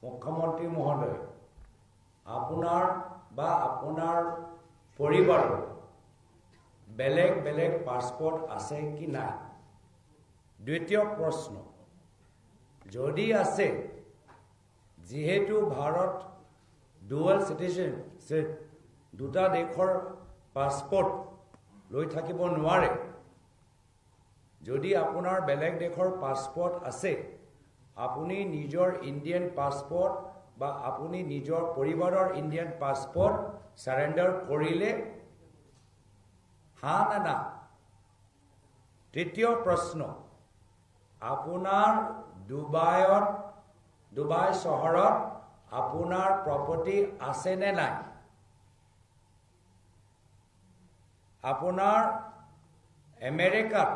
মুখ্যমন্ত্ৰী মহোদয় আপোনাৰ বা আপোনাৰ পৰিবাৰৰ বেলেগ বেলেগ পাছপোৰ্ট আছে কি নাই দ্বিতীয় প্ৰশ্ন যদি আছে যেহেতু ভাৰত ডুয়াল সিটিজেনশিপ দুটা দেশৰ পাছপোৰ্ট লৈ থাকিব নোৱাৰে যদি আপোনাৰ বেলেগ দেশৰ পাছপোৰ্ট আছে আপুনি নিজৰ ইন্ডিয়ান পাছপোৰ্ট বা আপুনি নিজৰ পৰিবাৰৰ ইন্ডিয়ান পাছপোৰ্ট সাৰেন্ডাৰ কৰিলে হা না না তৃতীয় প্ৰশ্ন আপোনাৰ ডুবাই চহৰত আপোনাৰ প্ৰপাৰ্টি আছে নে নাই আপোনাৰ আমেৰিকাত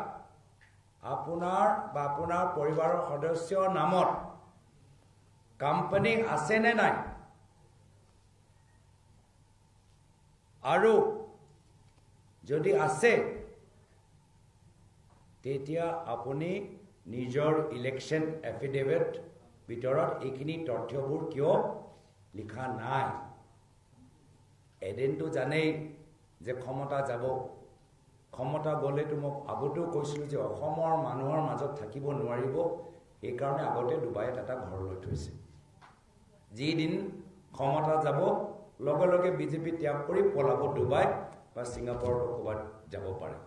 আপোনাৰ বা আপোনাৰ পৰিবাৰৰ সদস্যৰ নামত কোম্পানী আছে নে নাই আৰু যদি আছে তেতিয়া আপুনি নিজৰ ইলেকশন এফিডেভিট ভিতৰত এইখিনি তথ্যবোৰ কিয় লিখা নাই এদিনটো জানেই যে ক্ষমতা যাব ক্ষমতা গলে তো মোক আগতেও কৈছিল যে অসমৰ মানুহৰ মাজত থাকিব নোৱাৰিব এই কাৰণে আগতে ডুবাইত এটা ঘৰ লৈ থৈছে যি দিন ক্ষমতা যাব লগে লগে বিজেপি ত্যাগ কৰি পলাব ডুবাই বা সিঙ্গাপুৰৰ ক'বাত যাব পাৰে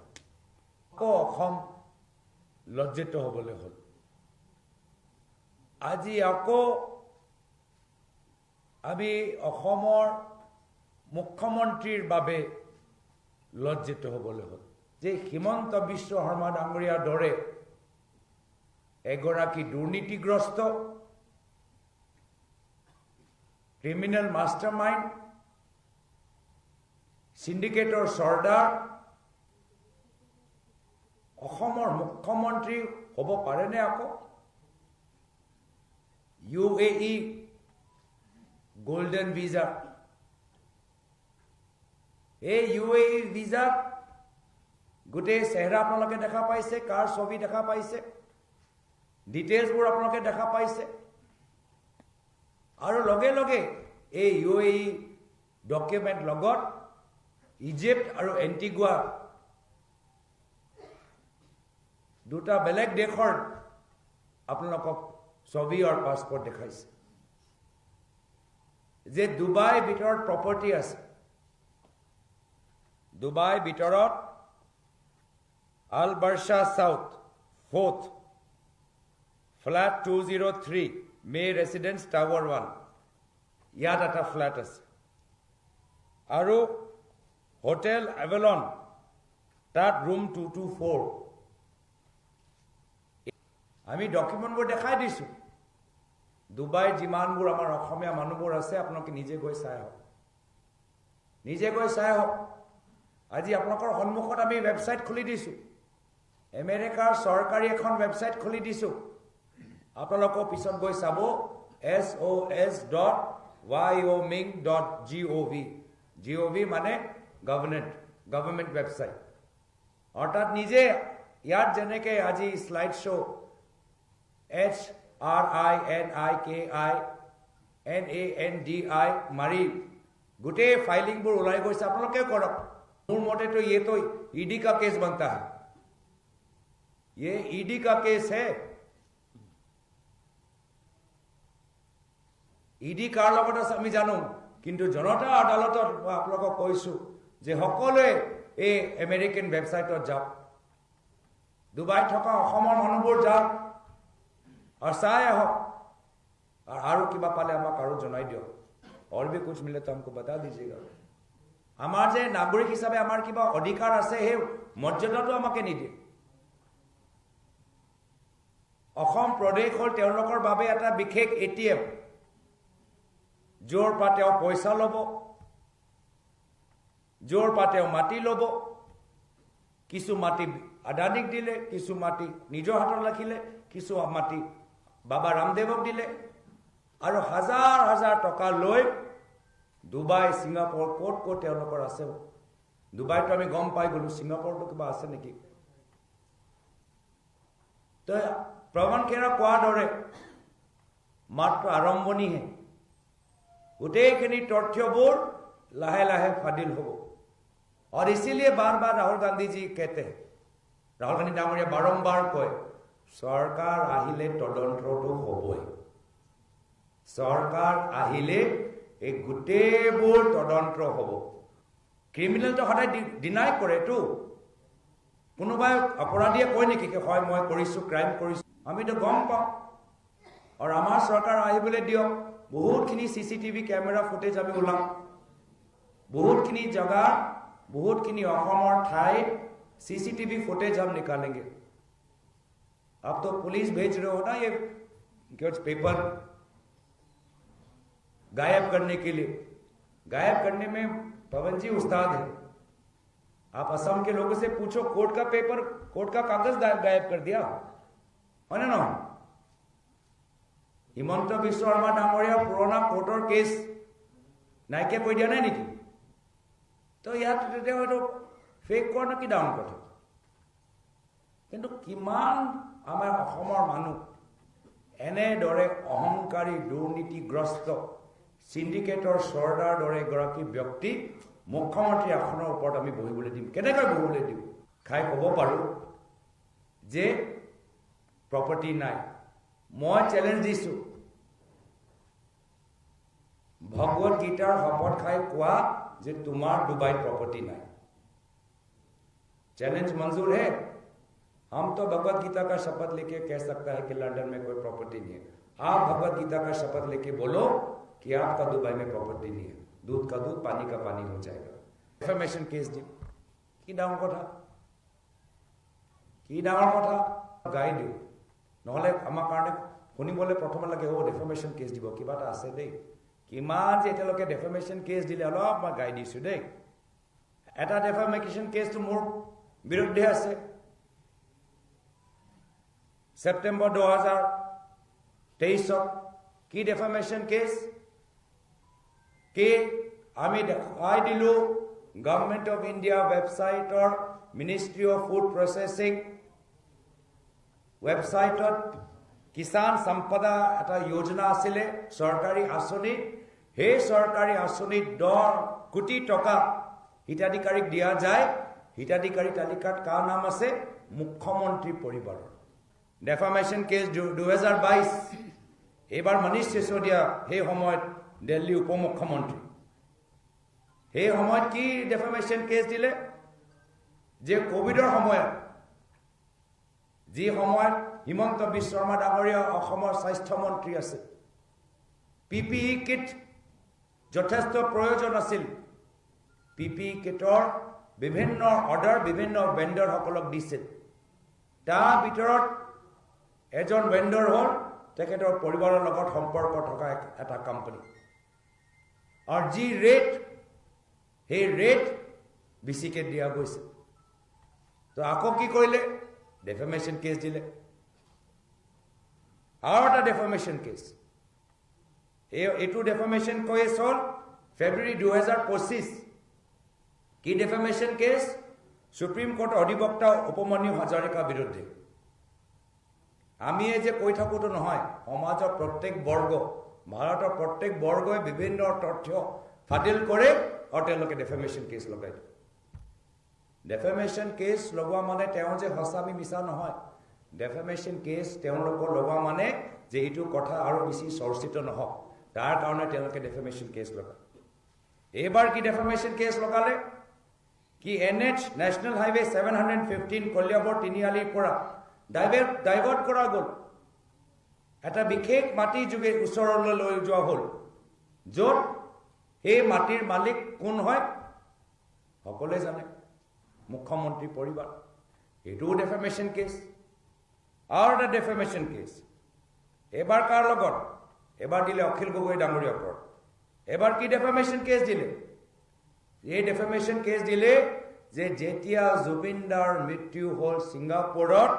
অসম লজ্জিত হ'বলৈ হ'ল আজি আকৌ আমি অসমৰ মুখ্যমন্ত্ৰীৰ বাবে লজ্জিত হ'বলৈ হ'ল যে হিমন্ত বিশ্ব শৰ্মা ডাঙৰীয়াৰ দৰে এগৰাকী দুৰ্নীতিগ্ৰস্ত ক্ৰিমিনেল মাষ্টাৰমাইণ্ড সিন্ডিকেটৰ সৰ্দাৰ অসমৰ মুখ্যমন্ত্ৰী হ'ব পাৰেনে আকৌ UAE গোল্ডেন ভিসা এই UAE ভিসা গোটেই চেহাৰা আপোনালোকে দেখা পাইছে কাৰ ছবি দেখা পাইছে ডিটেইলছবোৰ আপোনালোকে দেখা পাইছে আৰু লগে লগে এই UAE ডকুমেন্ট লগত ইজিপ্ট আৰু এন্টিগুয়া দুটা বেলেগ দেশৰ আপোনালোকক ছবি আৰু পাছপোৰ্ট দেখাইছে যে দুবাই ভিতৰত প্ৰপাৰ্টি আছে দুবাই ভিতৰত আল বাৰ্শা সাউথ 4th ফ্ল্যাট 203 মে ৰেসিডেন্স টাওয়াৰ 1 ইয়াত এটা ফ্ল্যাট আছে আৰু হোটেল এভেলন তাত ৰুম 224 আমি ডকুমেন্টবোৰ দেখাই দিছো দুবাই যিমানবোৰ আমাৰ অসমীয়া মানুহবোৰ আছে আপোনালোকে নিজে গৈ চাই হওক আজি আপোনালোকৰ সন্মুখত আমি ওয়েবসাইট খুলি দিছো আমেৰিকাৰ চৰকাৰী এখন ওয়েবসাইট খুলি দিছো আপোনালোকৰ পিছত গৈ চাব sos.wyoming.gov মানে গভৰ্নমেন্ট ওয়েবসাইট অৰ্থাৎ নিজে ইয়াত যেনেকে আজি স্লাইড শো HRINIKINANDI মাৰি গোটেই ফাইলিংবোৰ ওলাই গৈছে আপোনালোকে কৰক মোৰ মতে তো ये तो ईडी का केस बनता है ये ईडी का केस है ईडी কাৰ লগত আছে আমি জানো কিন্তু জনতা আদালতত আপোনালোকক কৈছো যে সকলোৱে এই আমেৰিকান ওয়েবসাইটত যাওক দুবাই থকা অসমৰ মানুহবোৰ যাওক और साया हो और आरो किबा पाले আমাক আৰু জনাই দিও और भी कुछ मिले तो हमको बता दीजिएगा আমাৰ যে নাগৰিক হিচাপে আমাৰ কিবা অধিকাৰ আছে হে মৰ্যাদাটো আমাকে নিদিয়ে অসম প্ৰদেশ হল তেওঁলোকৰ বাবে এটা বিশেষ এটিএম জোৰ পাতেও পইচা লব জোৰ পাতেও মাটি লব কিছু মাটি আদানিক দিলে কিছু মাটি নিজৰ হাতত ৰাখিলে কিছু মাটি বাবা ৰামদেৱক দিলে আৰু হাজাৰ হাজাৰ টকা লৈ দুবাই সিঙ্গাপুৰ কোট তেওঁলোকৰ আছে দুবাইটো আমি গম পাই গলো সিঙ্গাপুৰটো কিবা আছে নেকি তো প্ৰমাণ কেৰা কোৱা দৰে मात्र आरम्भणि है गोटेइखिनि तथ्यबोर लाहे लाहे फादिल हो और इसीलिए बार बार राहुल गांधी जी कहते हैं राहुल गांधी डांगरिया बारंबार कय सरकार आहिले तदन्तটো हबই सरकार आहिले এই গোটেইবোৰ তদন্ত হব ক্ৰিমিনেল তো হঠাৎ ডিনাই কৰে তো কোনোবাই অপৰাধীয়ে কয় নেকি কি হয় মই কৰিছো ক্ৰাইম কৰিছো আমি তো গম পাওঁ আৰু আমাৰ চৰকাৰ আহিবলৈ দিয়ক বহুতখিনি সিসিটিভি ক্যামেৰা ফুটেজ আমি ওলাম বহুতখিনি জায়গা বহুতখিনি অসমৰ ঠাই सीसीटीवी फुटेज हम निकालेंगे अब तो पुलिस भेज रहे हो ना ये कुछ पेपर गायब करने के लिए गायब करने में पवन जी उस्ताद है आप असम के लोगों से पूछो कोर्ट का पेपर कोर्ट का कागज गायब कर दिया है ना हिमंत विश्व शर्मा डांगरिया पुराना कोर्टर केस नायकिया কৈ দিয়া নাই নেকি तो ইয়াত तो फेक कर कि डाउन कथा किन्तु किमान आमार अहोमर मानुह एने दरे अहंकारी दुर्नीतिग्रस्त सिंडिकेटर सरदार दरे एगराकी व्यक्ति मुख्यमंत्री आसনৰ ওপৰত আমি বহিবলৈ দিম কেনেকৈ বহিবলৈ দিম খাই ক'ব পাৰো যে প্ৰপাৰ্টি নাই মই চ্যালেঞ্জ দিছো ভগৱত গীতাৰ শপত খাই কোৱা যে তোমাৰ দুবাইত প্ৰপাৰ্টি নাই चैलेंज मंजूर है हम तो भगवत गीता का शपथ लेके कह सकता है कि लंदन में कोई प्रॉपर्टी नहीं है आप भगवत गीता का शपथ लेके बोलो कि आपका दुबई में प्रॉपर्टी नहीं है दूध का दूध पानी का पानी हो जाएगा डिफेमेशन केस दी की डाउन कथा गाई दिও নহলে আমাৰ কাৰণে শুনিবলৈ প্ৰথম লাগে ও ডিফেমেশন কেস দিব কিবা এটা আছে দেই কিমান যে এতিয়ালৈকে ডিফেমেশন কেস দিলে অলপ মই গাই দিছো দেই এটা ডিফেমেশন কেস তো মোৰ বিৰুদ্ধে আছে সেপ্টেম্বৰ 2023 কি ডিফেমেশন কেস কে আমি দেখাই দিলো গভৰ্নমেন্ট অফ ইন্ডিয়া ওয়েবসাইটৰ মিনিস্ট্রি অফ ফুড প্রসেসিং ওয়েবসাইটত কিষাণ সম্পদা এটা যোজনা আছিল সরকারি আঁচনি হে সরকারি আঁচনি 10 কোটি টকা হিতাধিকাৰীক দিয়া যায় হিতাধিকাৰী তালিকাত কাৰ নাম আছে মুখ্যমন্ত্ৰী পৰিবাৰৰ ডেফামেশন কেস 2022 এবাৰ মনীষ সিসোদিয়া হে সময়ত দিল্লী উপমুখ্যমন্ত্ৰী হে সময়ত কি ডেফামেশন কেস দিলে যে কোভিডৰ সময়ত যি সময়ত হিমন্ত বিশ্ব শৰ্মা ডাঙৰীয়া অসমৰ স্বাস্থ্য মন্ত্ৰী আছে পিপিই কিট যথেষ্ট প্ৰয়োজন আছিল পিপি কিটৰ বিভিন্ন অৰ্ডাৰ বিভিন্ন ভেন্ডৰ সকলক দিছিল তাৰ ভিতৰত এজন ভেন্ডৰ হ'ল তেখেতৰ পৰিবাৰৰ লগত সম্পৰ্ক থকা এটা কোম্পানী আৰু যি ৰেট হে ৰেট বিচিকে দিয়া গৈছে তো আকৌ কি কৰিলে ডেফেমেশন কেস দিলে আৰু এটা ডেফেমেশন কেস এইটো ডেফেমেশন কেস হ'ল ফেব্ৰুৱাৰী 2025 কি ডেফেমেশন কেস সুপ্ৰিম কোৰ্ট অধিবক্তা উপমন্যু হাজৰিকা বিৰুদ্ধে আমি এই যে কৈ থাকোতো নহয় সমাজৰ প্ৰত্যেক বৰ্গ ভাৰতৰ প্ৰত্যেক বৰ্গই বিভিন্ন তথ্য ফাদিল কৰে আৰু তেওঁলোকে ডেফেমেশন কেস লগাই ডেফেমেশন কেস লগোৱা মানে তেওঁ যে হসামি মিছা নহয় ডেফেমেশন কেস তেওঁলোকৰ লগোৱা মানে যে এইটো কথা আৰু বেছি চৰ্চিত নহওক তাৰ কাৰণে তেওঁলোকে ডেফেমেশন কেস লগায় এবাৰ কি ডেফেমেশন কেস লগালে কি এনএচ ন্যাশনাল হাইৱে 715 কলিয়াবৰ তিনিআলিৰ পৰা ডাইভাৰ্ট কৰা গ'ল এটা বিশেষ মাটি যুগে ওচৰলৈ লৈ যোৱা হ'ল য'ত এই মাটিৰ মালিক কোন হয় সকলোৱে জানে মুখ্যমন্ত্ৰী পৰিবাৰ এইটো ডেফেমেশন কেস আৰু এটা ডেফেমেশন কেস এবাৰ কাৰ লগত এবাৰ দিলে অখিল গগৈ ডাঙৰীয়াৰ ওপৰত এবাৰ কি ডেফেমেশন কেস দিলে এই ডেফেমেশন কেস দিলে যে যেতিয়া জুবিনদাৰ মৃত্যু হ'ল সিঙ্গাপুৰত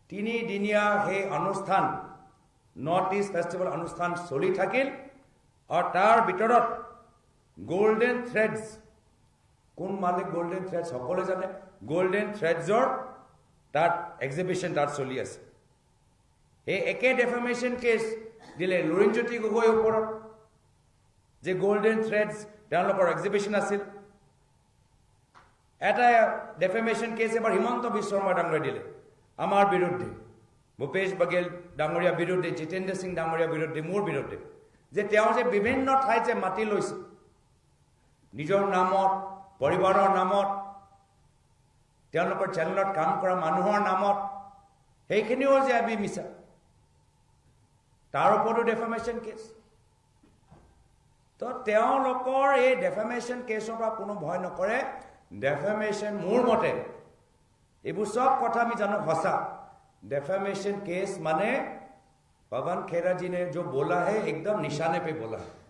3 দিনীয়া হে অনুষ্ঠান নৰ্থ ইষ্ট ফেষ্টিভেল অনুষ্ঠান চলি থাকিল আৰু তাৰ ভিতৰত গোল্ডেন থ্ৰেডছ কোন মালিক গোল্ডেন থ্ৰেডছ সকলোৱে জানে গোল্ডেন থ্ৰেডছৰ তাত এক্সিবিশন তাত চলি আছে এই একে ডেফেমেশ্যন কেছ দিলে লুৰিণজ্যোতি গগৈৰ ওপৰত যে গোল্ডেন থ্ৰেডছ তেওঁলোকৰ এক্সিবিশ্যন আছিল এটা ডেফেমেশ্যন কেছ এবাৰ হিমন্ত বিশ্ব শৰ্মা ডাঙৰীয়া দিলে আমাৰ বিৰুদ্ধে ভূপেশ বাঘেল ডাঙৰীয়াৰ বিৰুদ্ধে জিতেন্দ্ৰ সিং ডাঙৰীয়াৰ বিৰুদ্ধে মোৰ বিৰুদ্ধে যে তেওঁ যে বিভিন্ন ঠাইত যে মাটি লৈছে নিজৰ নামত পৰিবাৰৰ নামত তেওঁলোকৰ চেনেলত কাম কৰা মানুহৰ নামত সেইখিনিও যে আমি মিছা তাৰ ওপৰতো ডেফেমেশ্যন কেছ তো তেওঁলোকৰ এই ডেফেমেশ্যন কেছৰ পৰা কোনো ভয় নকৰে ডেফেমেশ্যন মোৰ মতে এইবোৰ সব কথা আমি জানো সঁচা डेफेमेशन केस माने पवन खेरा जी ने जो बोला है एकदम निशाने पे बोला है